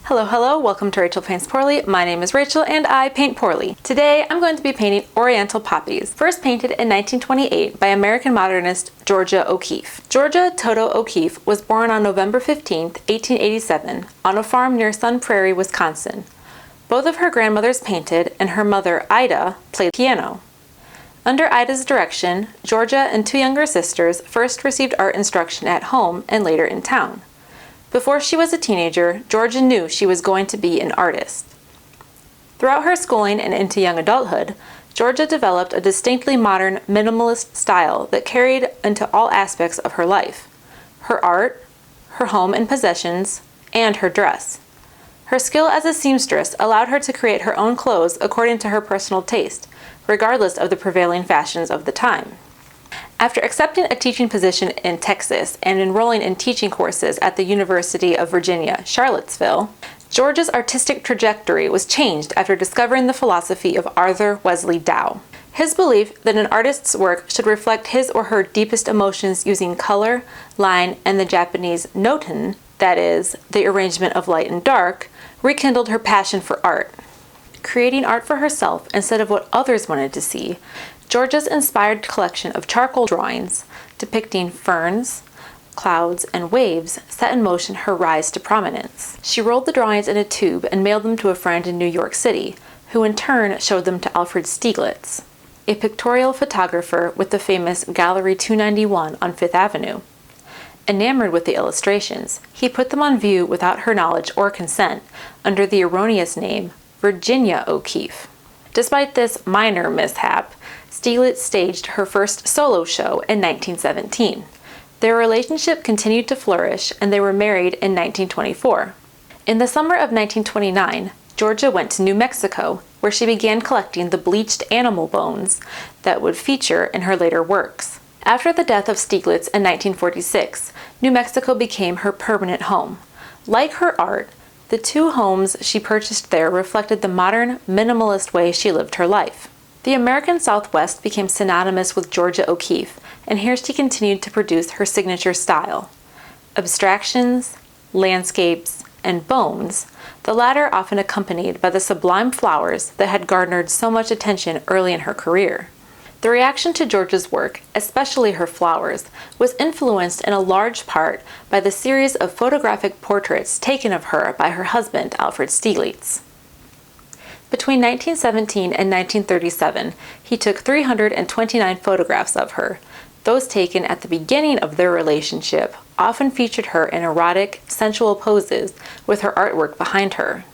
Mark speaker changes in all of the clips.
Speaker 1: Hello, welcome to Rachel Paints Poorly. My name is Rachel and I paint poorly. Today I'm going to be painting Oriental Poppies, first painted in 1928 by American Modernist Georgia O'Keeffe. Georgia Toto O'Keeffe was born on November 15, 1887, on a farm near Sun Prairie, Wisconsin. Both of her grandmothers painted, and her mother, Ida, played piano. Under Ida's direction, Georgia and two younger sisters first received art instruction at home and later in town. Before she was a teenager, Georgia knew she was going to be an artist. Throughout her schooling and into young adulthood, Georgia developed a distinctly modern, minimalist style that carried into all aspects of her life: her art, her home and possessions, and her dress. Her skill as a seamstress allowed her to create her own clothes according to her personal taste, regardless of the prevailing fashions of the time. After accepting a teaching position in Texas and enrolling in teaching courses at the University of Virginia, Charlottesville, Georgia's artistic trajectory was changed after discovering the philosophy of Arthur Wesley Dow. His belief that an artist's work should reflect his or her deepest emotions using color, line, and the Japanese noten, that is, the arrangement of light and dark, rekindled her passion for art. Creating art for herself instead of what others wanted to see, Georgia's inspired collection of charcoal drawings depicting ferns, clouds, and waves set in motion her rise to prominence. She rolled the drawings in a tube and mailed them to a friend in New York City, who in turn showed them to Alfred Stieglitz, a pictorial photographer with the famous Gallery 291 on Fifth Avenue. Enamored with the illustrations, he put them on view without her knowledge or consent under the erroneous name Virginia O'Keeffe. Despite this minor mishap, Stieglitz staged her first solo show in 1917. Their relationship continued to flourish, and they were married in 1924. In the summer of 1929, Georgia went to New Mexico, where she began collecting the bleached animal bones that would feature in her later works. After the death of Stieglitz in 1946, New Mexico became her permanent home. Like her art, the two homes she purchased there reflected the modern, minimalist way she lived her life. The American Southwest became synonymous with Georgia O'Keeffe, and here she continued to produce her signature style: abstractions, landscapes, and bones, the latter often accompanied by the sublime flowers that had garnered so much attention early in her career. The reaction to Georgia's work, especially her flowers, was influenced in a large part by the series of photographic portraits taken of her by her husband, Alfred Stieglitz. Between 1917 and 1937, he took 329 photographs of her. Those taken at the beginning of their relationship often featured her in erotic, sensual poses with her artwork behind her.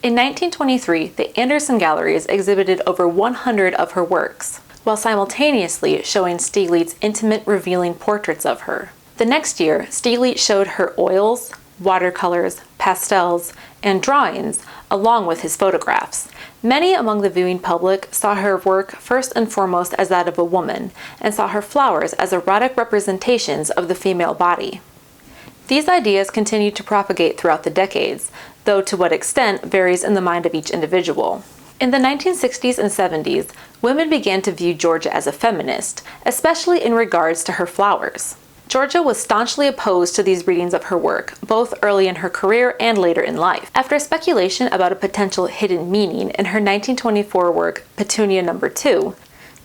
Speaker 1: In 1923, the Anderson Galleries exhibited over 100 of her works, while simultaneously showing Stieglitz intimate, revealing portraits of her. The next year, Stieglitz showed her oils, watercolors, pastels, and drawings, along with his photographs. Many among the viewing public saw her work first and foremost as that of a woman, and saw her flowers as erotic representations of the female body. These ideas continued to propagate throughout the decades, though to what extent varies in the mind of each individual. In the 1960s and 70s, women began to view Georgia as a feminist, especially in regards to her flowers. Georgia was staunchly opposed to these readings of her work, both early in her career and later in life. After speculation about a potential hidden meaning in her 1924 work, Petunia No. 2,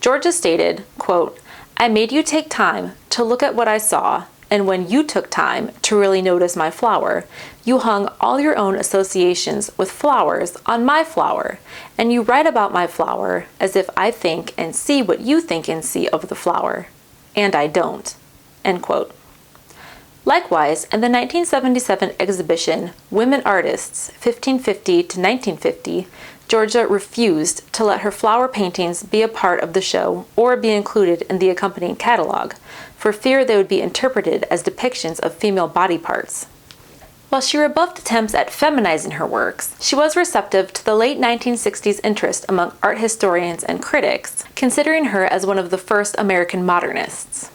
Speaker 1: Georgia stated, quote, "I made you take time to look at what I saw, and when you took time to really notice my flower, you hung all your own associations with flowers on my flower, and you write about my flower as if I think and see what you think and see of the flower, and I don't." End quote. Likewise, in the 1977 exhibition Women Artists 1550 to 1950, Georgia refused to let her flower paintings be a part of the show or be included in the accompanying catalog, for fear they would be interpreted as depictions of female body parts. While she rebuffed attempts at feminizing her works, she was receptive to the late 1960s interest among art historians and critics, considering her as one of the first American modernists.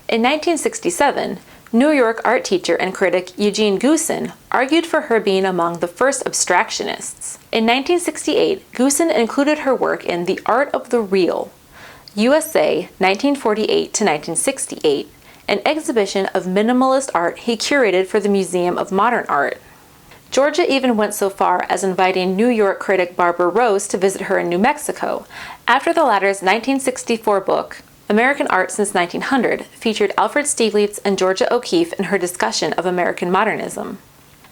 Speaker 1: In 1967, New York art teacher and critic Eugene Goosen argued for her being among the first abstractionists. In 1968, Goosen included her work in The Art of the Real, USA 1948 to 1968, an exhibition of minimalist art he curated for the Museum of Modern Art. Georgia even went so far as inviting New York critic Barbara Rose to visit her in New Mexico, after the latter's 1964 book, American Art Since 1900, featured Alfred Stieglitz and Georgia O'Keeffe in her discussion of American modernism.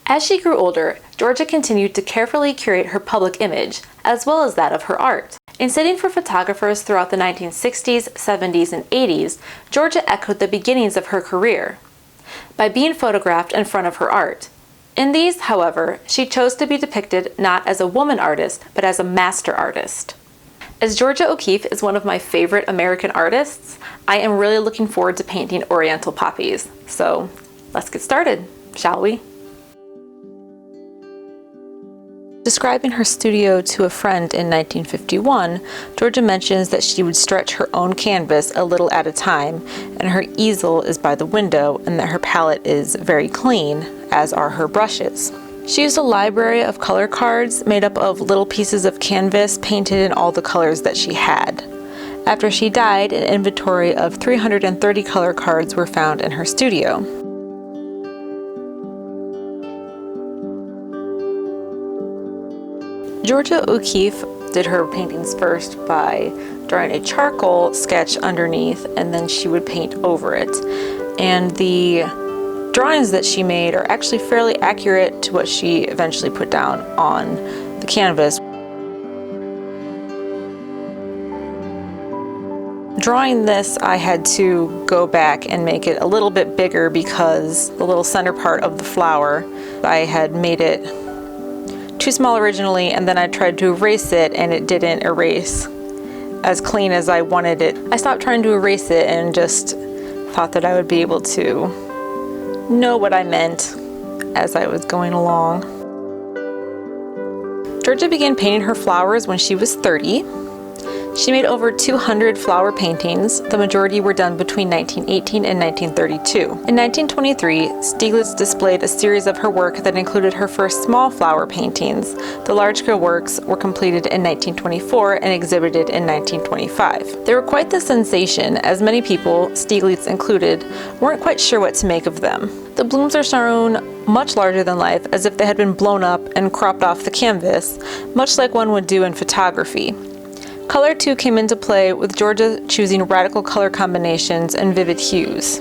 Speaker 1: As she grew older, Georgia continued to carefully curate her public image, as well as that of her art. In sitting for photographers throughout the 1960s, 70s, and 80s, Georgia echoed the beginnings of her career by being photographed in front of her art. In these, however, she chose to be depicted not as a woman artist, but as a master artist. As Georgia O'Keeffe is one of my favorite American artists, I am really looking forward to painting Oriental Poppies. So let's get started, shall we? Describing her studio to a friend in 1951, Georgia mentions that she would stretch her own canvas a little at a time, and her easel is by the window, and that her palette is very clean, as are her brushes. She used a library of color cards made up of little pieces of canvas painted in all the colors that she had. After she died, an inventory of 330 color cards were found in her studio. Georgia O'Keeffe did her paintings first by drawing a charcoal sketch underneath, and then she would paint over it. And the drawings that she made are actually fairly accurate to what she eventually put down on the canvas. Drawing this, I had to go back and make it a little bit bigger because the little center part of the flower, I had made it too small originally, and then I tried to erase it and it didn't erase as clean as I wanted it. I stopped trying to erase it and just thought that I would be able to know what I meant as I was going along. Georgia began painting her flowers when she was 30. She made over 200 flower paintings. The majority were done between 1918 and 1932. In 1923, Stieglitz displayed a series of her work that included her first small flower paintings. The large-scale works were completed in 1924 and exhibited in 1925. They were quite the sensation, as many people, Stieglitz included, weren't quite sure what to make of them. The blooms are shown much larger than life, as if they had been blown up and cropped off the canvas, much like one would do in photography. Color too came into play, with Georgia choosing radical color combinations and vivid hues.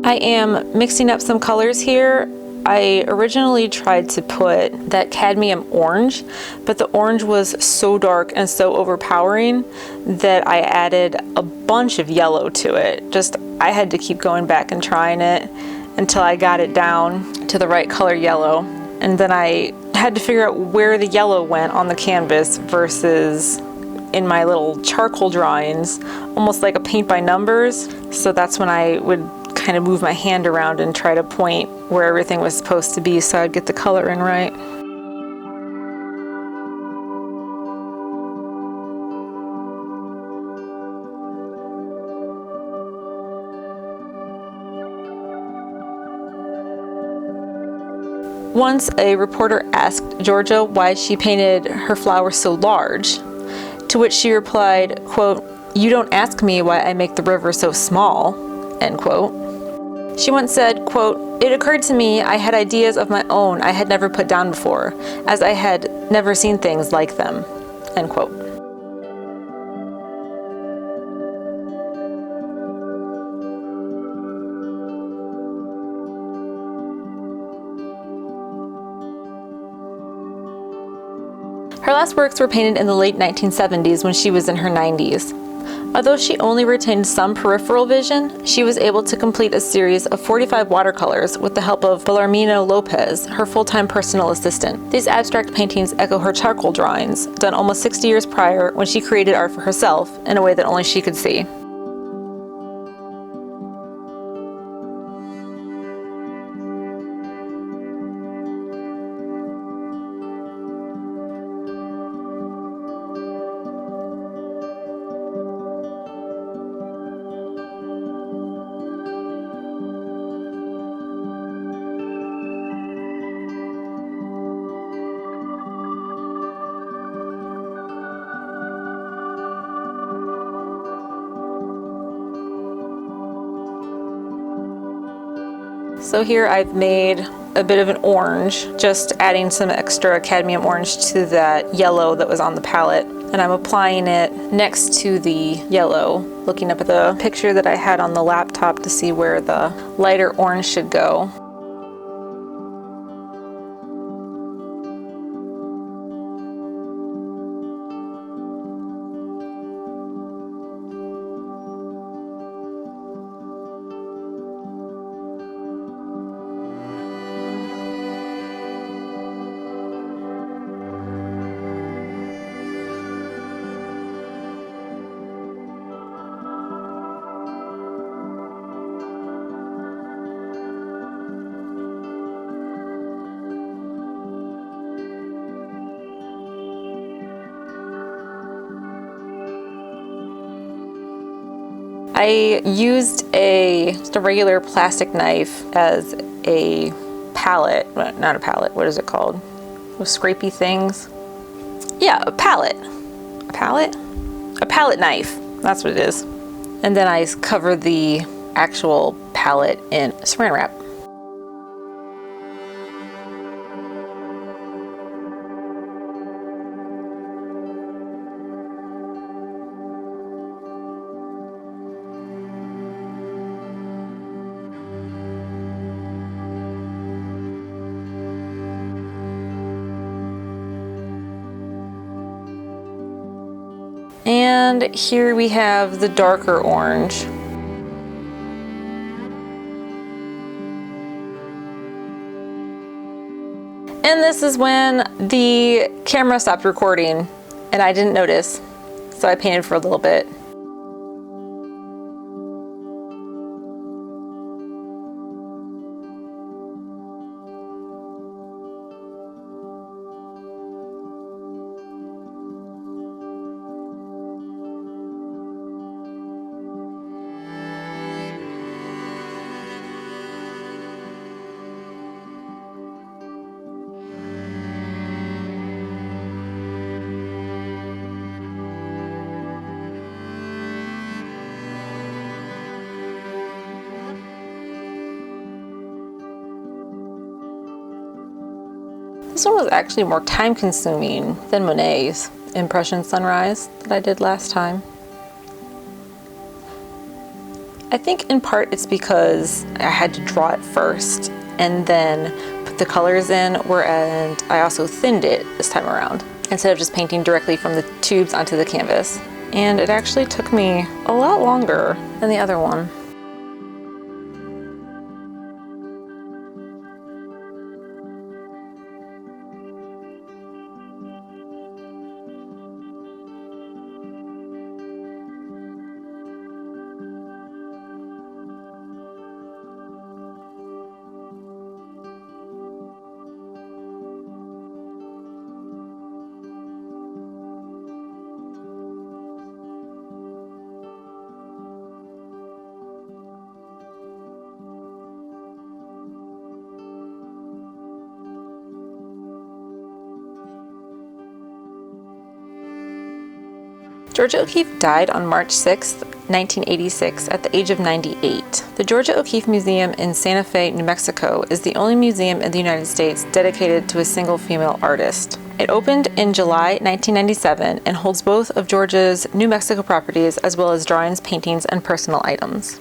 Speaker 1: I am mixing up some colors here. I originally tried to put that cadmium orange, but the orange was so dark and so overpowering that I added a bunch of yellow to it. I had to keep going back and trying it until I got it down to the right color yellow. And then I had to figure out where the yellow went on the canvas versus in my little charcoal drawings, almost like a paint by numbers. So that's when I would kind of move my hand around and try to point where everything was supposed to be so I'd get the color in right. Once a reporter asked Georgia why she painted her flowers so large, to which she replied, quote, "You don't ask me why I make the river so small," end quote. She once said, quote, "It occurred to me I had ideas of my own I had never put down before, as I had never seen things like them," end quote. Her last works were painted in the late 1970s when she was in her 90s. Although she only retained some peripheral vision, she was able to complete a series of 45 watercolors with the help of Bellarmino Lopez, her full-time personal assistant. These abstract paintings echo her charcoal drawings, done almost 60 years prior when she created art for herself in a way that only she could see. So here I've made a bit of an orange, just adding some extra cadmium orange to that yellow that was on the palette. And I'm applying it next to the yellow, looking up at the picture that I had on the laptop to see where the lighter orange should go. I used just a regular plastic knife as a palette, not a palette, what is it called? Those scrapey things? Yeah, a palette. A palette? A palette knife, that's what it is. And then I covered the actual palette in saran wrap. And here we have the darker orange. And this is when the camera stopped recording and I didn't notice, so I painted for a little bit. This one was actually more time consuming than Monet's Impression Sunrise that I did last time. I think in part it's because I had to draw it first and then put the colors in, and I also thinned it this time around instead of just painting directly from the tubes onto the canvas. And it actually took me a lot longer than the other one. Georgia O'Keeffe died on March 6, 1986 at the age of 98. The Georgia O'Keeffe Museum in Santa Fe, New Mexico is the only museum in the United States dedicated to a single female artist. It opened in July 1997 and holds both of Georgia's New Mexico properties as well as drawings, paintings, and personal items.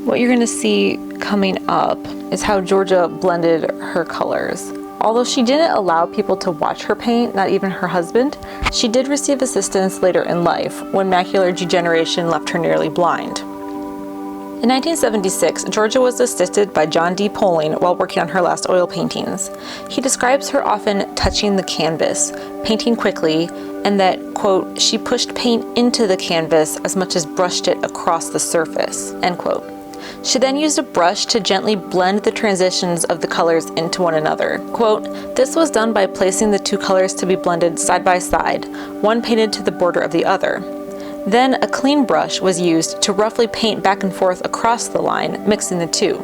Speaker 1: What you're going to see coming up is how Georgia blended her colors. Although she didn't allow people to watch her paint, not even her husband, she did receive assistance later in life when macular degeneration left her nearly blind. In 1976, Georgia was assisted by John D. Poling while working on her last oil paintings. He describes her often touching the canvas, painting quickly, and that, quote, she pushed paint into the canvas as much as brushed it across the surface, end quote. She then used a brush to gently blend the transitions of the colors into one another. Quote, this was done by placing the two colors to be blended side by side, one painted to the border of the other. Then a clean brush was used to roughly paint back and forth across the line, mixing the two.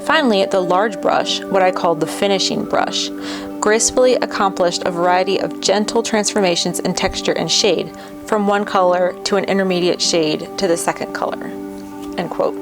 Speaker 1: Finally, the large brush, what I called the finishing brush, gracefully accomplished a variety of gentle transformations in texture and shade, from one color to an intermediate shade to the second color, end quote.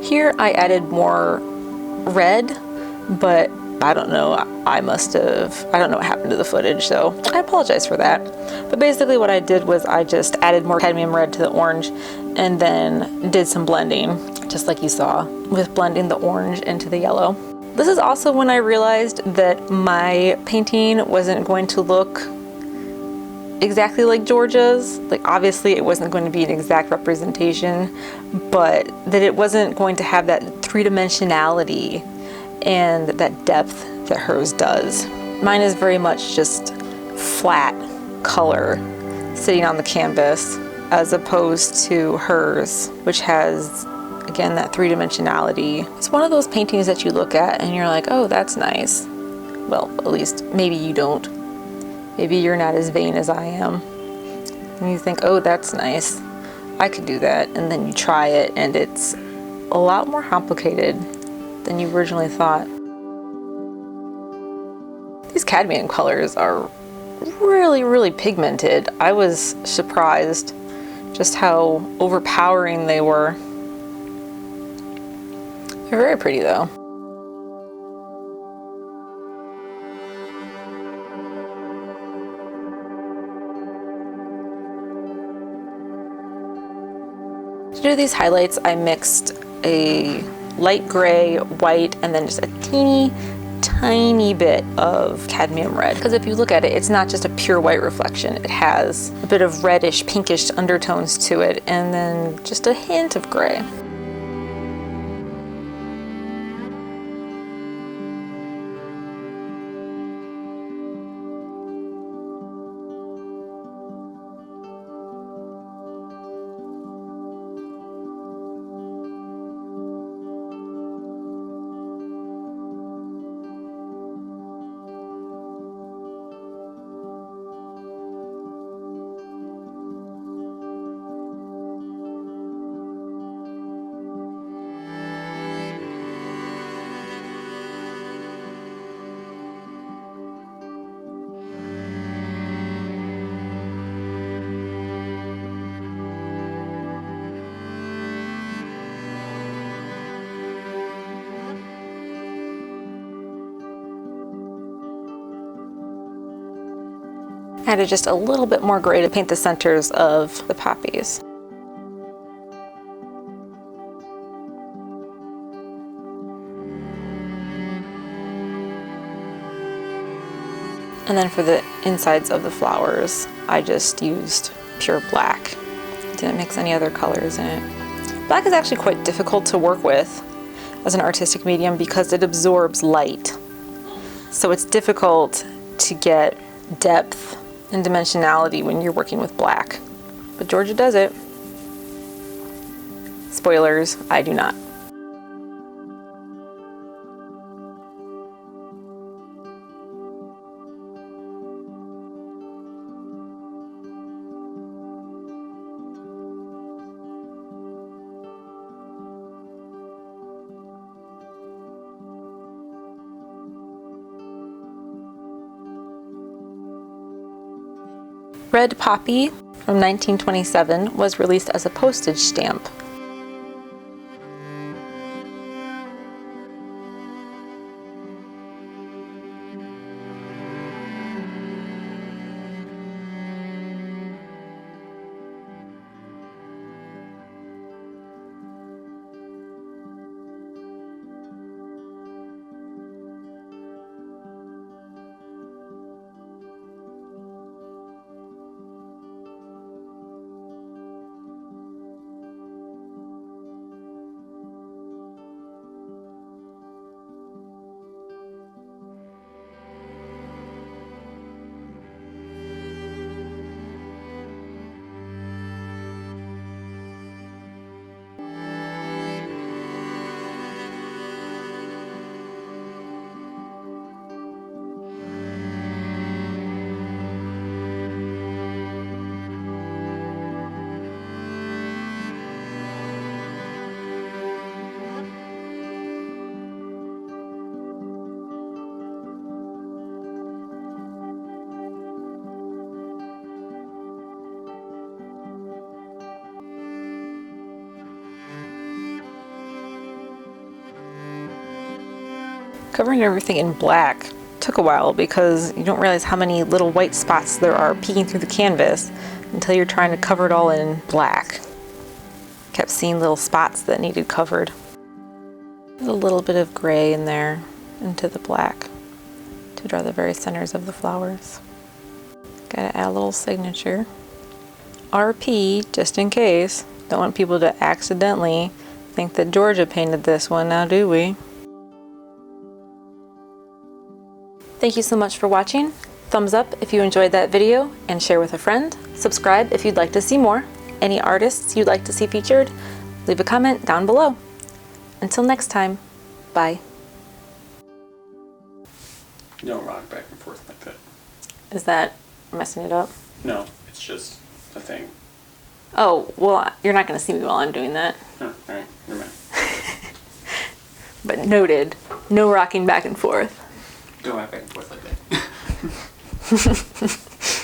Speaker 1: Here I added more red, but I don't know, I don't know what happened to the footage, so I apologize for that. But basically what I did was I just added more cadmium red to the orange and then did some blending, just like you saw, with blending the orange into the yellow. This is also when I realized that my painting wasn't going to look exactly like Georgia's. Like, obviously it wasn't going to be an exact representation, but that it wasn't going to have that three-dimensionality and that depth that hers does. Mine is very much just flat color sitting on the canvas, as opposed to hers, which has, again, that three-dimensionality. It's one of those paintings that you look at and you're like, oh, that's nice. Well, at least maybe you don't. Maybe you're not as vain as I am. And you think, oh, that's nice. I could do that. And then you try it and it's a lot more complicated than you originally thought. These cadmium colors are really, really pigmented. I was surprised just how overpowering they were. They're very pretty though. To do these highlights, I mixed a light gray, white, and then just a teeny tiny bit of cadmium red. Because if you look at it, it's not just a pure white reflection. It has a bit of reddish, pinkish undertones to it, and then just a hint of gray. Added just a little bit more gray to paint the centers of the poppies. And then for the insides of the flowers, I just used pure black. Didn't mix any other colors in it. Black is actually quite difficult to work with as an artistic medium because it absorbs light. So it's difficult to get depth and dimensionality when you're working with black. But Georgia does it. Spoilers, I do not. Red Poppy from 1927 was released as a postage stamp. Covering everything in black took a while because you don't realize how many little white spots there are peeking through the canvas until you're trying to cover it all in black. Kept seeing little spots that needed covered. A little bit of gray in there into the black to draw the very centers of the flowers. Gotta add a little signature. RP, just in case. Don't want people to accidentally think that Georgia painted this one, now do we? Thank you so much for watching. Thumbs up if you enjoyed that video and share with a friend. Subscribe if you'd like to see more. Any artists you'd like to see featured, leave a comment down below. Until next time, bye.
Speaker 2: You don't rock back and forth like that.
Speaker 1: Is that messing it up?
Speaker 2: No, it's just a thing.
Speaker 1: Oh, well, you're not going to see me while I'm doing that.
Speaker 2: Oh, alright, never mind.
Speaker 1: But noted, no rocking back and forth.
Speaker 2: Don't rock back and forth like that.